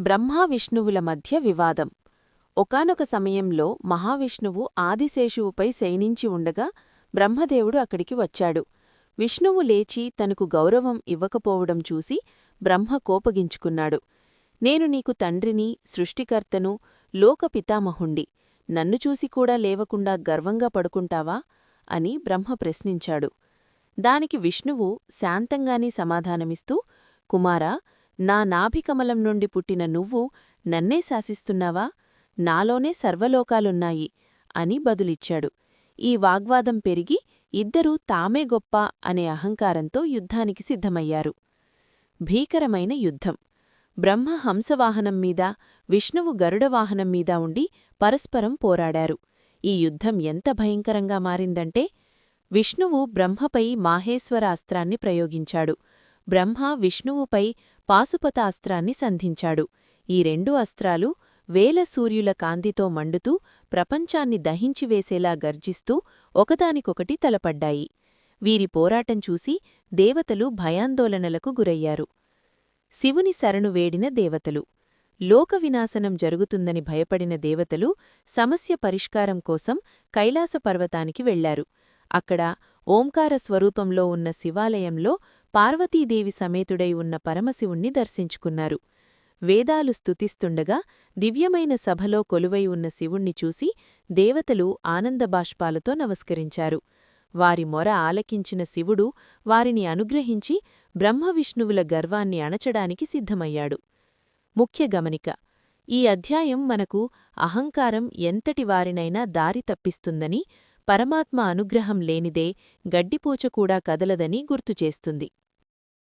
బ్రహ్మ విష్ణువుల మధ్య వివాదం. ఒకానొక సమయంలో మహావిష్ణువు ఆదిశేషువుపై శయనించి ఉండగా బ్రహ్మదేవుడు అక్కడికి వచ్చాడు. విష్ణువు లేచి తనకు గౌరవం ఇవ్వకపోవడం చూసి బ్రహ్మ కోపగించుకున్నాడు. నేను నీకు తండ్రిని, సృష్టికర్తను, లోకపితామహుణ్ణి. నన్ను చూసికూడా లేవకుండా గర్వంగా పడుకుంటావా అని బ్రహ్మ ప్రశ్నించాడు. దానికి విష్ణువు శాంతంగానే సమాధానమిస్తూ, కుమారా, నా నాభికమలం నుండి పుట్టిన నువ్వు నన్నే శాసిస్తున్నావా? నాలోనే సర్వలోకాలున్నాయి అని బదులిచ్చాడు. ఈ వాగ్వాదం పెరిగి ఇద్దరూ తామే గొప్ప అనే అహంకారంతో యుద్ధానికి సిద్ధమయ్యారు. భీకరమైన యుద్ధం. బ్రహ్మ హంసవాహనం మీద, విష్ణువు గరుడవాహనం మీద ఉండి పరస్పరం పోరాడారు. ఈ యుద్ధం ఎంత భయంకరంగా మారిందంటే, విష్ణువు బ్రహ్మపై మాహేశ్వర అస్త్రాన్ని ప్రయోగించాడు. బ్రహ్మ విష్ణువుపై పాశుపత అస్త్రాన్ని సంధించాడు. ఈ రెండు అస్త్రాలు వేల సూర్యుల కాంతితో మండుతూ ప్రపంచాన్ని దహించివేసేలా గర్జిస్తూ ఒకదానికొకటి తలపడ్డాయి. వీరి పోరాటం చూసి దేవతలు భయాందోళనలకు గురయ్యారు. శివుని శరణు వేడిన దేవతలు. లోకవినాశనం జరుగుతుందని భయపడిన దేవతలు సమస్య పరిష్కారం కోసం కైలాస పర్వతానికి వెళ్లారు. అక్కడ ఓంకార స్వరూపంలో ఉన్న శివాలయంలో పార్వతీదేవి సమేతుడై ఉన్న పరమశివుణ్ణి దర్శించుకున్నారు. వేదాలు స్తుతిస్తుండగా దివ్యమైన సభలో కొలువై ఉన్న శివుణ్ణి చూసి దేవతలు ఆనందబాష్పాలతో నమస్కరించారు. వారి మొర ఆలకించిన శివుడు వారిని అనుగ్రహించి బ్రహ్మవిష్ణువుల గర్వాన్ని అణచడానికి సిద్ధమయ్యాడు. ముఖ్య గమనిక: ఈ అధ్యాయం మనకు అహంకారం ఎంతటి వారినైనా దారి తప్పిస్తుందని, పరమాత్మ అనుగ్రహం లేనిదే గడ్డిపోచ కూడా కదలదని గుర్తుచేస్తుంది.